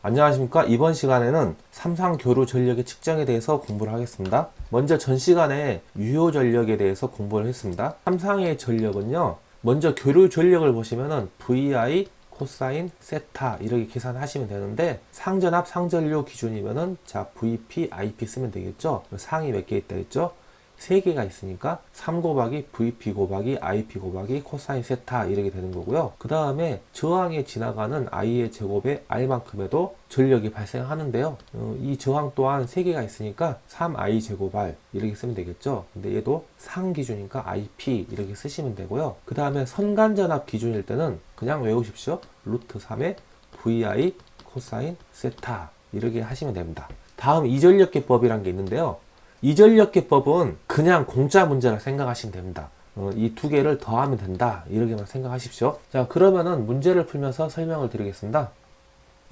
안녕하십니까. 이번 시간에는 삼상 교류 전력의 측정에 대해서 공부를 하겠습니다. 먼저 전 시간에 유효 전력에 대해서 공부를 했습니다. 삼상의 전력은요, 먼저 교류 전력을 보시면은 VI, 코사인, 세타 이렇게 계산하시면 되는데, 상전압, 상전류 기준이면은 자 VP, IP 쓰면 되겠죠. 상이 몇 개 있다 했죠. 3개가 있으니까 3 곱하기 VP 곱하기 IP 곱하기 코사인 세타 이렇게 되는 거고요. 그 다음에 저항에 지나가는 I의 제곱에 R만큼에도 전력이 발생하는데요. 이 저항 또한 3개가 있으니까 3I 제곱 R 이렇게 쓰면 되겠죠. 근데 얘도 상 기준이니까 IP 이렇게 쓰시면 되고요. 그 다음에 선간전압 기준일 때는 그냥 외우십시오. 루트 3의 VI 코사인 세타 이렇게 하시면 됩니다. 다음 이전력계법이란 게 있는데요. 이전력계법은 그냥 공짜 문제라 생각하시면 됩니다. 이 두 개를 더하면 된다 이렇게만 생각하십시오. 자, 그러면은 문제를 풀면서 설명을 드리겠습니다.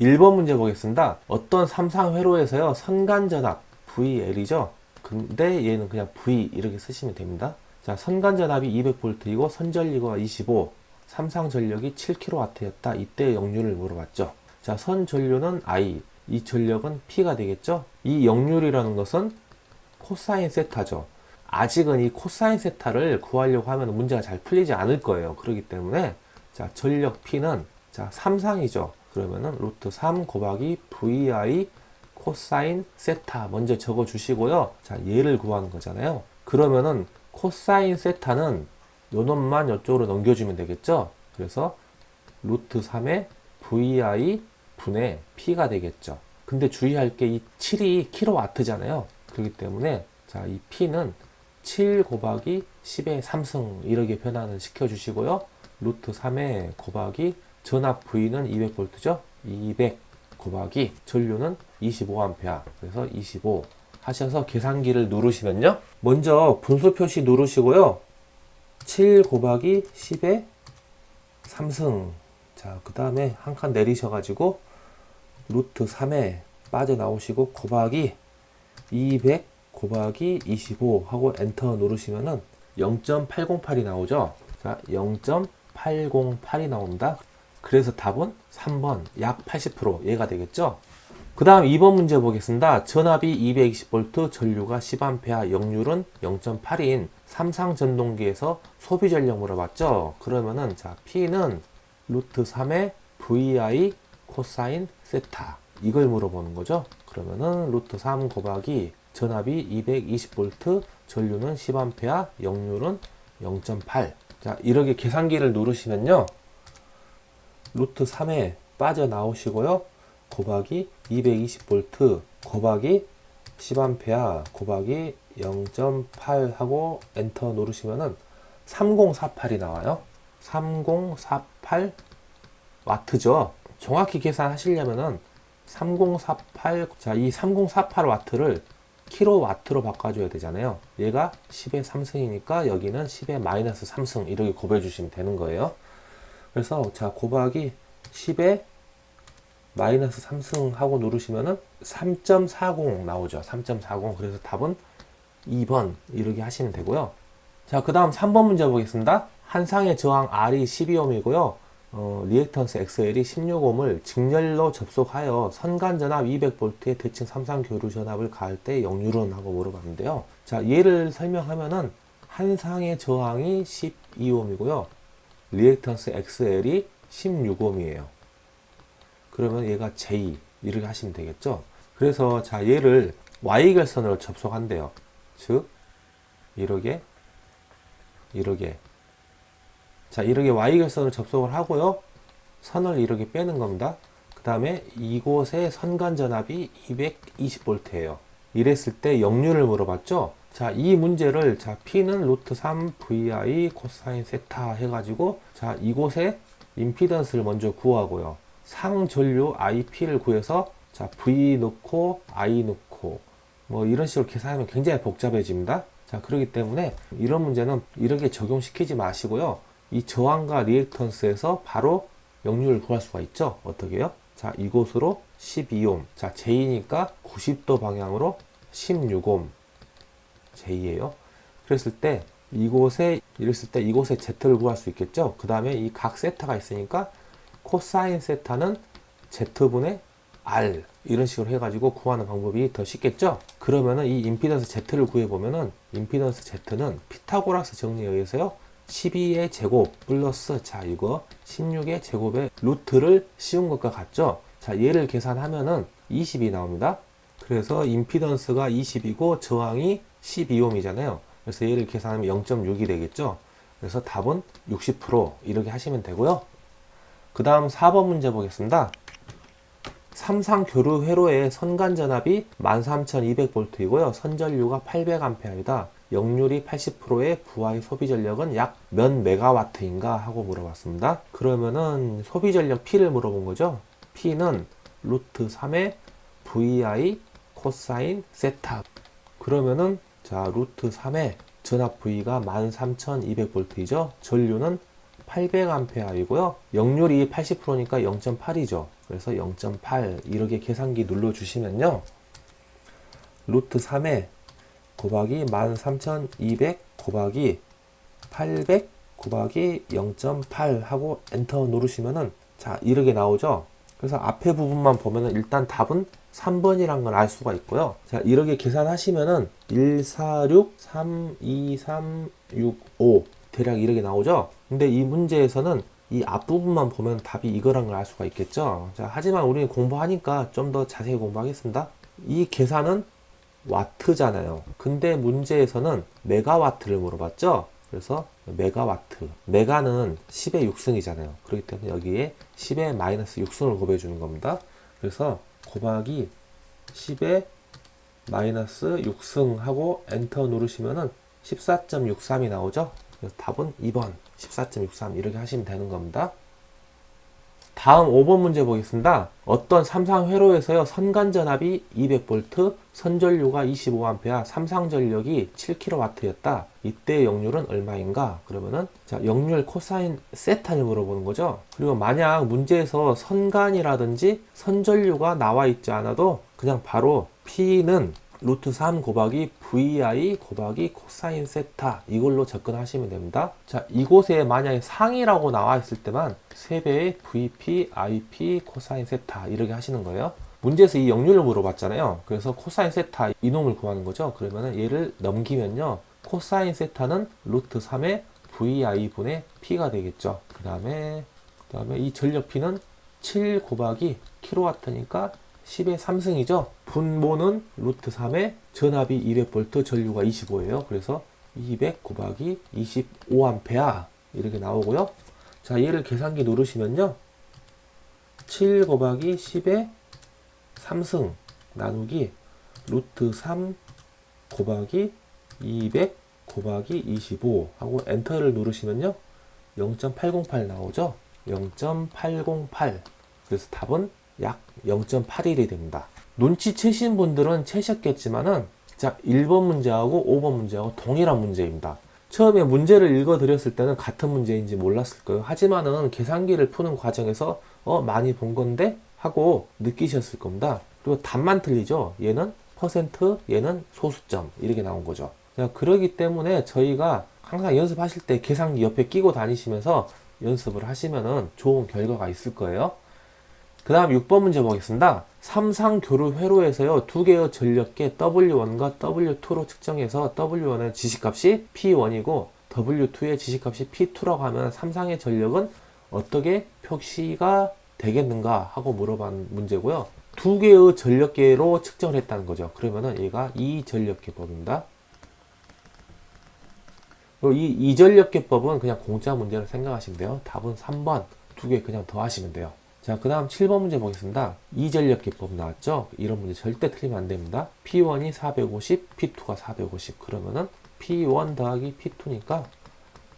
1번 문제 보겠습니다. 어떤 삼상회로에서요 선간전압 VL이죠. 근데 얘는 그냥 V 이렇게 쓰시면 됩니다. 자, 선간전압이 200V이고 선전류가 25, 삼상전력이 7kW였다. 이때 역률을 물어봤죠. 자, 선전류는 I, 이 전력은 P가 되겠죠. 이 역률이라는 것은 코사인 세타죠. 아직은 이 코사인 세타를 구하려고 하면 문제가 잘 풀리지 않을 거예요. 그렇기 때문에 자, 전력 P는 자, 삼상이죠. 그러면은 루트 3 곱하기 VI 코사인 세타 먼저 적어 주시고요. 자, 얘를 구하는 거잖아요. 그러면은 코사인 세타는 요 놈만 이쪽으로 넘겨주면 되겠죠. 그래서 루트 3의 VI 분의 P가 되겠죠. 근데 주의할 게 이 7이 킬로와트잖아요. 그렇기 때문에 자, 이 P는 7 곱하기 10의 3승 이렇게 변환을 시켜주시고요. 루트 3의 곱하기 전압 V는 200V죠. 200 곱하기 전류는 25A. 그래서 25 하셔서 계산기를 누르시면요. 먼저 분수 표시 누르시고요. 7 곱하기 10의 3승. 자, 그 다음에 한 칸 내리셔가지고 루트 3에 빠져나오시고 곱하기 200 곱하기 25 하고 엔터 누르시면은 0.808이 나오죠. 자, 0.808이 나옵니다. 그래서 답은 3번 약 80% 얘가 되겠죠. 그 다음 2번 문제 보겠습니다. 전압이 220V, 전류가 10A, 역률은 0.8인 삼상 전동기에서 소비 전력 물어봤죠. 그러면은 자, P는 루트 3의 VI 코사인 세타 이걸 물어보는 거죠. 그러면은 루트 3 곱하기 전압이 220V, 전류는 10A, 역률은 0.8. 자, 이렇게 계산기를 누르시면요. 루트 3에 빠져나오시고요. 곱하기 220V 곱하기 10A 곱하기 0.8 하고 엔터 누르시면은 3048이 나와요. 3048 와트죠. 정확히 계산하시려면은 3048, 자, 이 3048W를 킬로와트로 바꿔줘야 되잖아요. 얘가 10의 3승이니까 여기는 10의 마이너스 3승 이렇게 곱해주시면 되는 거예요. 그래서 자, 곱하기 10의 마이너스 3승 하고 누르시면은 3.40 나오죠. 3.40. 그래서 답은 2번 이렇게 하시면 되고요. 자, 그 다음 3번 문제 보겠습니다. 한 상의 저항 R이 12ohm이고요. 리액턴스 XL이 16ohm을 직렬로 접속하여 선간전압 200V의 대칭 삼상 교류 전압을 가할 때 역률은 하고 물어봤는데요. 자, 얘를 설명하면은 한 상의 저항이 12ohm이고요. 리액턴스 XL이 16ohm이에요. 그러면 얘가 J 이렇게 하시면 되겠죠. 그래서 자, 얘를 Y결선으로 접속한대요. 즉 이렇게 자, 이렇게 Y결선을 접속을 하고요. 선을 이렇게 빼는 겁니다. 그 다음에 이곳의 선간전압이 220V예요. 이랬을 때 역률을 물어봤죠. 자, 이 문제를 자, P는 루트 3 VI 코사인 세타 해가지고 자, 이곳에 임피던스를 먼저 구하고요. 상전류 IP를 구해서 자, V 넣고 I 넣고 뭐 이런 식으로 계산하면 굉장히 복잡해집니다. 자, 그렇기 때문에 이런 문제는 이렇게 적용시키지 마시고요. 이 저항과 리액턴스에서 바로 역률을 구할 수가 있죠. 어떻게 해요? 자, 이곳으로 12ohm. 자, J니까 90도 방향으로 16ohm. J예요. 그랬을 때 이곳에 Z를 구할 수 있겠죠. 그 다음에 이 각 세타가 있으니까 코사인 세타는 Z분의 R 이런 식으로 해가지고 구하는 방법이 더 쉽겠죠? 그러면은 이 임피던스 Z를 구해보면은 임피던스 Z는 피타고라스 정리에 의해서요 12의 제곱 플러스 자 이거 16의 제곱의 루트를 씌운 것과 같죠? 자 얘를 계산하면은 20이 나옵니다. 그래서 임피던스가 20이고 저항이 12옴이잖아요. 그래서 얘를 계산하면 0.6이 되겠죠? 그래서 답은 60% 이렇게 하시면 되고요. 그 다음 4번 문제 보겠습니다. 삼상 교류 회로의 선간 전압이 13,200V이고요. 선전류가 800A이다. 역률이 80%의 부하의 소비 전력은 약 몇 메가와트인가 하고 물어봤습니다. 그러면은 소비 전력 P를 물어본 거죠. P는 루트 3의 VI 코사인 세타. 그러면은 자 루트 3의 전압 V가 13,200V이죠. 전류는 800A이고요. 역률이 80%니까 0.8이죠. 그래서 0.8 이렇게 계산기 눌러주시면요. 루트 3에 곱하기 13,200 곱하기 800 곱하기 0.8 하고 엔터 누르시면은 자 이렇게 나오죠. 그래서 앞에 부분만 보면은 일단 답은 3번이란 걸 알 수가 있고요. 자 이렇게 계산하시면은 146 32365 대략 이렇게 나오죠. 근데 이 문제에서는 이 앞부분만 보면 답이 이거란 걸 알 수가 있겠죠. 자, 하지만 우리는 공부하니까 좀 더 자세히 공부하겠습니다. 이 계산은 와트잖아요. 근데 문제에서는 메가와트를 물어봤죠. 그래서 메가와트. 메가는 10의 6승이잖아요. 그렇기 때문에 여기에 10의 마이너스 6승을 곱해 주는 겁니다. 그래서 곱하기 10의 마이너스 6승 하고 엔터 누르시면은 14.63이 나오죠. 그래서 답은 2번 14.63 이렇게 하시면 되는 겁니다. 다음 5번 문제 보겠습니다. 어떤 삼상 회로에서요 선간전압이 200V, 선전류가 25A, 삼상전력이 7kW였다. 이때 역률은 얼마인가? 그러면은 자 역률 코사인 세타를 물어보는 거죠. 그리고 만약 문제에서 선간이라든지 선전류가 나와 있지 않아도 그냥 바로 P는 루트 3 곱하기 VI 곱하기 코사인 세타 이걸로 접근하시면 됩니다. 자 이곳에 만약에 상이라고 나와 있을 때만 3배의 VP, IP, 코사인 세타 이렇게 하시는 거예요. 문제에서 이 역률을 물어봤잖아요. 그래서 코사인 세타 이놈을 구하는 거죠. 그러면 얘를 넘기면요. 코사인 세타는 루트 3의 VI분의 P가 되겠죠. 그 다음에 이 전력 P는 7 곱하기 킬로와트니까 10의 3승이죠. 분모는 루트 3의 전압이 200V, 전류가 25예요. 그래서 200 곱하기 25A 이렇게 나오고요. 자, 얘를 계산기 누르시면요. 7 곱하기 10의 3승 나누기 루트 3 곱하기 200 곱하기 25 하고 엔터를 누르시면요. 0.808 나오죠. 0.808 그래서 답은 약 0.81이 됩니다. 눈치채신 분들은 채셨겠지만은 자 1번 문제하고 5번 문제하고 동일한 문제입니다. 처음에 문제를 읽어 드렸을 때는 같은 문제인지 몰랐을 거예요. 하지만은 계산기를 푸는 과정에서 많이 본 건데 하고 느끼셨을 겁니다. 그리고 답만 틀리죠. 얘는 퍼센트, 얘는 소수점 이렇게 나온 거죠. 자, 그러기 때문에 저희가 항상 연습하실 때 계산기 옆에 끼고 다니시면서 연습을 하시면은 좋은 결과가 있을 거예요. 그 다음 6번 문제 보겠습니다. 삼상 교류 회로에서요 두 개의 전력계 W1과 W2로 측정해서 W1의 지시값이 P1이고 W2의 지시값이 P2라고 하면 삼상의 전력은 어떻게 표시가 되겠는가 하고 물어본 문제고요. 두 개의 전력계로 측정을 했다는 거죠. 그러면은 얘가 이전력계법입니다. 그리고 이 이전력계법은 그냥 공짜 문제로 생각하시면 돼요. 답은 3번 두 개 그냥 더 하시면 돼요. 자, 그 다음 7번 문제 보겠습니다. 이전력계법 나왔죠? 이런 문제 절대 틀리면 안 됩니다. P1이 450, P2가 450. 그러면은 P1 더하기 P2니까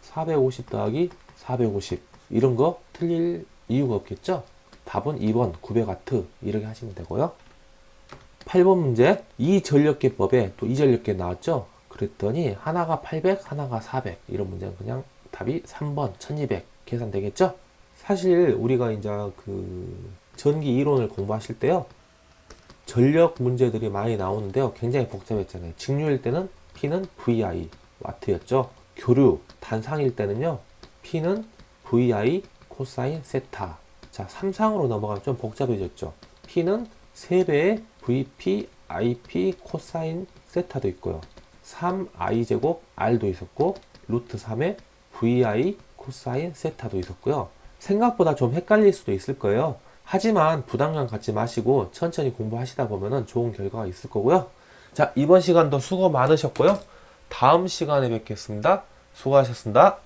450 더하기 450. 이런 거 틀릴 이유가 없겠죠? 답은 2번 900W 이렇게 하시면 되고요. 8번 문제 이전력계법에 또 이전력계 나왔죠? 그랬더니 하나가 800, 하나가 400. 이런 문제는 그냥 답이 3번 1200 계산되겠죠? 사실 우리가 이제 그 전기 이론을 공부하실 때요 전력 문제들이 많이 나오는데요 굉장히 복잡했잖아요. 직류일 때는 P는 VI 와트였죠. 교류 단상일 때는요 P는 VI 코사인 세타. 자 삼상으로 넘어가면 좀 복잡해졌죠. P는 3배의 VP, IP, 코사인 세타도 있고요. 3i제곱 r도 있었고 루트 3의 vi 코사인 세타도 있었고요. 생각보다 좀 헷갈릴 수도 있을 거예요. 하지만 부담감 갖지 마시고 천천히 공부하시다 보면 좋은 결과가 있을 거고요. 자, 이번 시간도 수고 많으셨고요. 다음 시간에 뵙겠습니다. 수고하셨습니다.